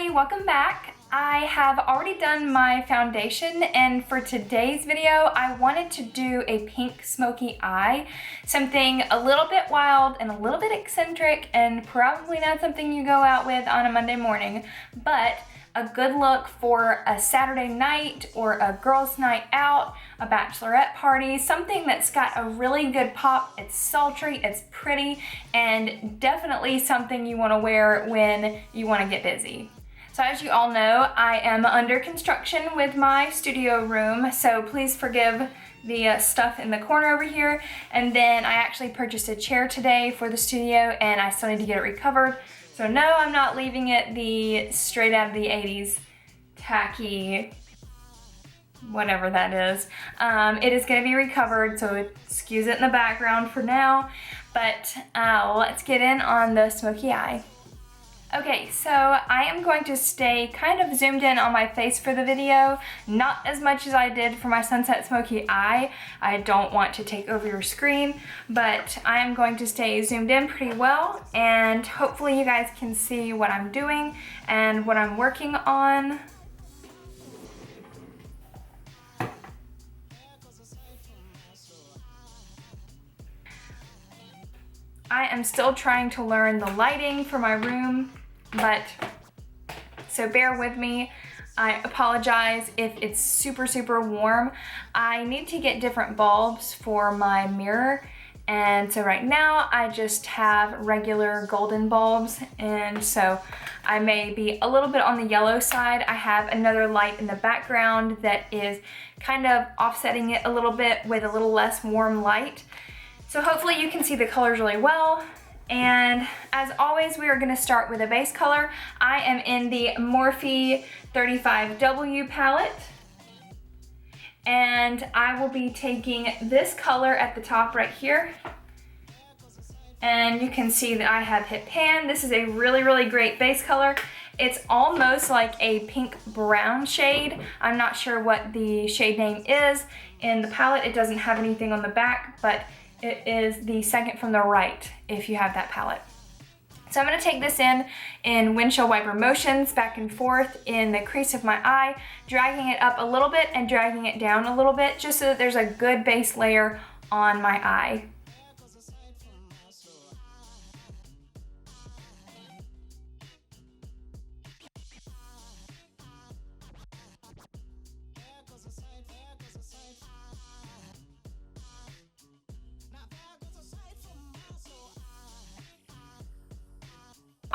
everybody, welcome back. I have already done my foundation, and for today's video I wanted to do a pink smoky eye, something a little bit wild and a little bit eccentric and probably not something you go out with on a Monday morning, but a good look for a Saturday night or a girls' night out, a bachelorette party, something that's got a really good pop. It's sultry, it's pretty, and definitely something you want to wear when you want to get busy. So as you all know, I am under construction with my studio room, so please forgive the stuff in the corner over here. And then I actually purchased a chair today for the studio and I still need to get it recovered. So no, I'm not leaving it the straight out of the 80s tacky, whatever that is. It is going to be recovered, so excuse it in the background for now. But let's get in on the smoky eye. Okay, so I am going to stay kind of zoomed in on my face for the video, not as much as I did for my sunset smoky eye. I don't want to take over your screen, but I am going to stay zoomed in pretty well, and hopefully you guys can see what I'm doing and what I'm working on. I am still trying to learn the lighting for my room, but so bear with me. I apologize if it's super warm. I need to get different bulbs for my mirror, and so right now I just have regular golden bulbs, and so I may be a little bit on the yellow side. I have another light in the background that is kind of offsetting it a little bit with a little less warm light. So hopefully you can see the colors really well. And as always, we are going to start with a base color. I am in the Morphe 35W palette. And I will be taking this color at the top right here. And you can see that I have hit pan. This is a really great base color. It's almost like a pink brown shade. I'm not sure what the shade name is in the palette. It doesn't have anything on the back, but it is the second from the right if you have that palette. So I'm going to take this in windshield wiper motions back and forth in the crease of my eye, dragging it up a little bit and dragging it down a little bit just so that there's a good base layer on my eye.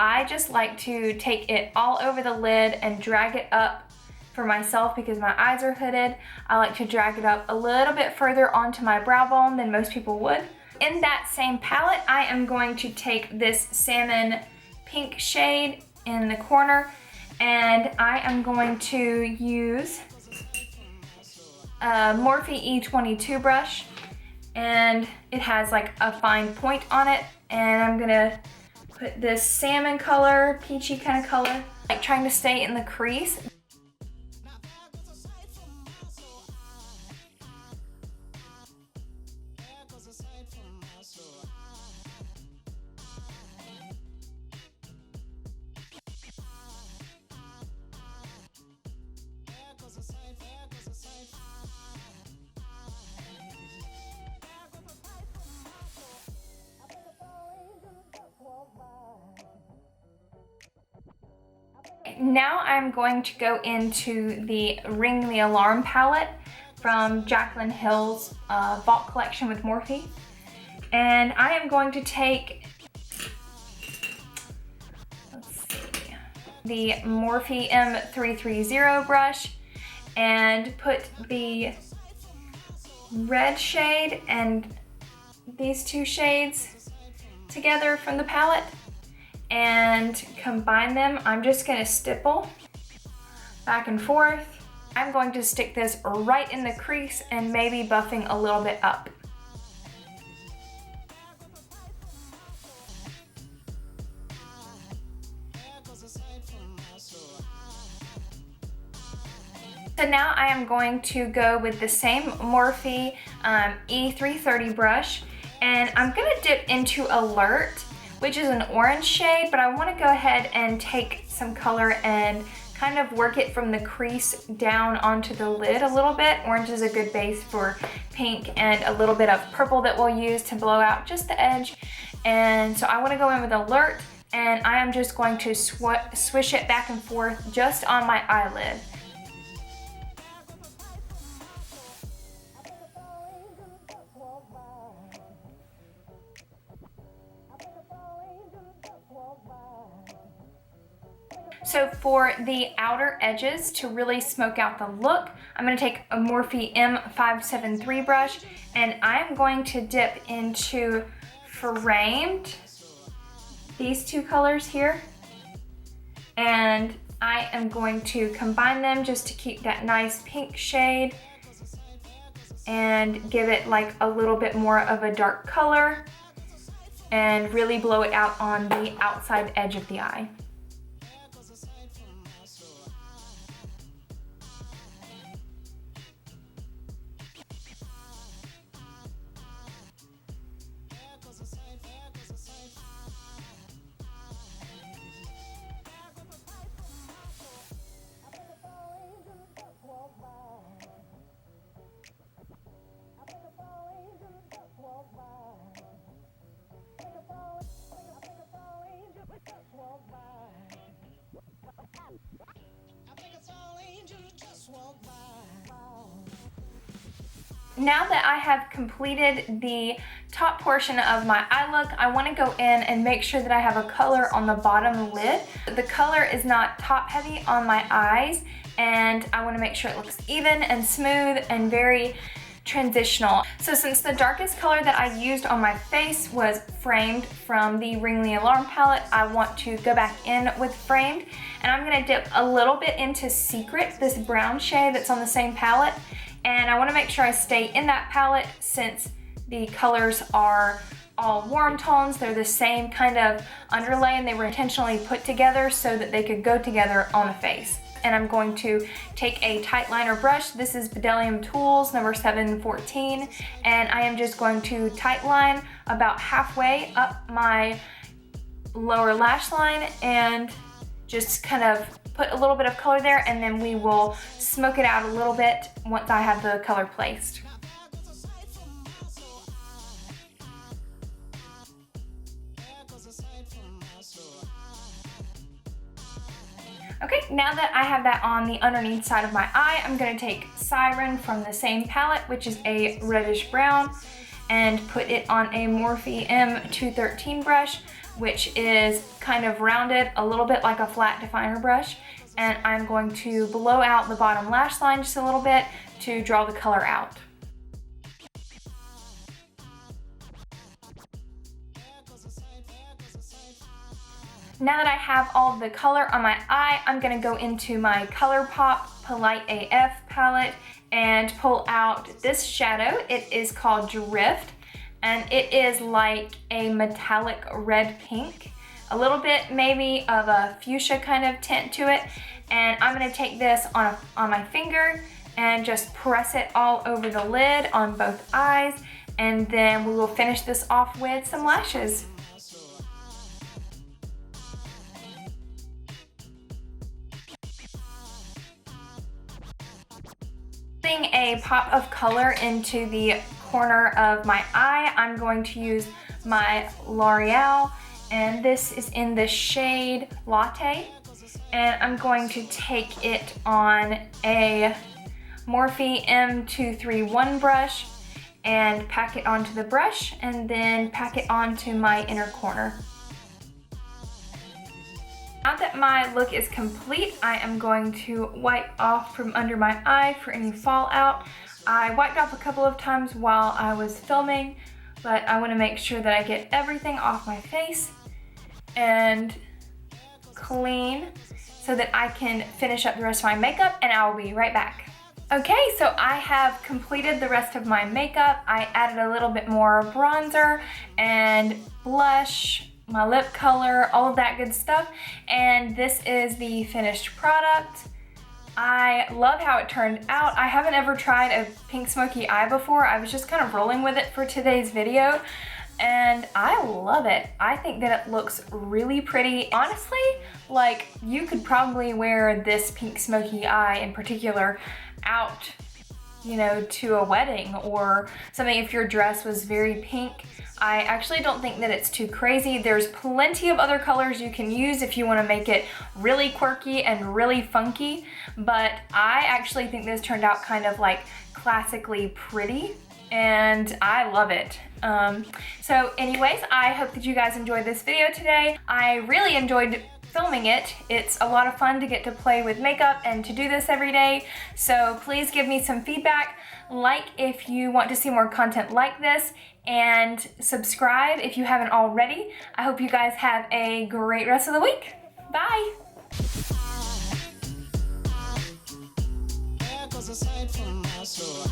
I just like to take it all over the lid and drag it up for myself because my eyes are hooded. I like to drag it up a little bit further onto my brow bone than most people would. In that same palette, I am going to take this salmon pink shade in the corner, and I am going to use a Morphe E22 brush, and it has like a fine point on it, and I'm gonna put this salmon color, peachy kind of color, like trying to stay in the crease. Now I'm going to go into the Ring the Alarm palette from Jaclyn Hill's Vault Collection with Morphe. And I am going to take, the Morphe M330 brush and put the red shade and these two shades together from the palette and combine them. I'm just gonna stipple back and forth. I'm going to stick this right in the crease and maybe buffing a little bit up. So now I am going to go with the same Morphe E330 brush, and I'm gonna dip into Alert, which is an orange shade, but I want to go ahead and take some color and kind of work it from the crease down onto the lid a little bit. Orange is a good base for pink, and a little bit of purple that we'll use to blow out just the edge. And so I want to go in with Alert, and I am just going to swish it back and forth just on my eyelid. So for the outer edges, to really smoke out the look, I'm going to take a Morphe M573 brush, and I'm going to dip into Framed, these two colors here, and I am going to combine them just to keep that nice pink shade and give it like a little bit more of a dark color and really blow it out on the outside edge of the eye. Now that I have completed the top portion of my eye look, I want to go in and make sure that I have a color on the bottom lid. The color is not top heavy on my eyes, and I want to make sure it looks even and smooth and very transitional. So since the darkest color that I used on my face was Framed from the Ring the Alarm palette, I want to go back in with Framed, and I'm going to dip a little bit into Secret, this brown shade that's on the same palette. And I want to make sure I stay in that palette since the colors are all warm tones. They're the same kind of underlay, and they were intentionally put together so that they could go together on the face. And I'm going to take a tight liner brush. This is Bdellium Tools number 714, and I am just going to tight line about halfway up my lower lash line and just kind of put a little bit of color there, and then we will smoke it out a little bit once I have the color placed. Okay, now that I have that on the underneath side of my eye, I'm going to take Siren from the same palette, which is a reddish brown, and put it on a Morphe M213 brush, which is kind of rounded, a little bit like a flat definer brush. And I'm going to blow out the bottom lash line just a little bit to draw the color out. Now that I have all the color on my eye, I'm going to go into my ColourPop Polite AF palette and pull out this shadow. It is called Drift, and it is like a metallic red pink, a little bit maybe of a fuchsia kind of tint to it. And I'm going to take this on my finger and just press it all over the lid on both eyes, and then we will finish this off with some lashes. Putting a pop of color into the corner of my eye, I'm going to use my L'Oreal, and this is in the shade Latte, and I'm going to take it on a Morphe M231 brush and pack it onto the brush, and then pack it onto my inner corner. Now that my look is complete, I am going to wipe off from under my eye for any fallout. I wiped off a couple of times while I was filming, but I want to make sure that I get everything off my face and clean so that I can finish up the rest of my makeup, and I'll be right back. Okay, so I have completed the rest of my makeup. I added a little bit more bronzer and blush, my lip color, all of that good stuff, and this is the finished product. I love how it turned out. I haven't ever tried a pink smoky eye before. I was just kind of rolling with it for today's video, and I love it. I think that it looks really pretty. Honestly, like you could probably wear this pink smoky eye in particular out, you know, to a wedding or something if your dress was very pink. I actually don't think that it's too crazy. There's plenty of other colors you can use if you want to make it really quirky and really funky, but I actually think this turned out kind of like classically pretty, and I love it. So anyways, I hope that you guys enjoyed this video today. I really enjoyed filming it. It's a lot of fun to get to play with makeup and to do this every day. So please give me some feedback. Like if you want to see more content like this, and subscribe if you haven't already. I hope you guys have a great rest of the week. Bye. Aside from my soul.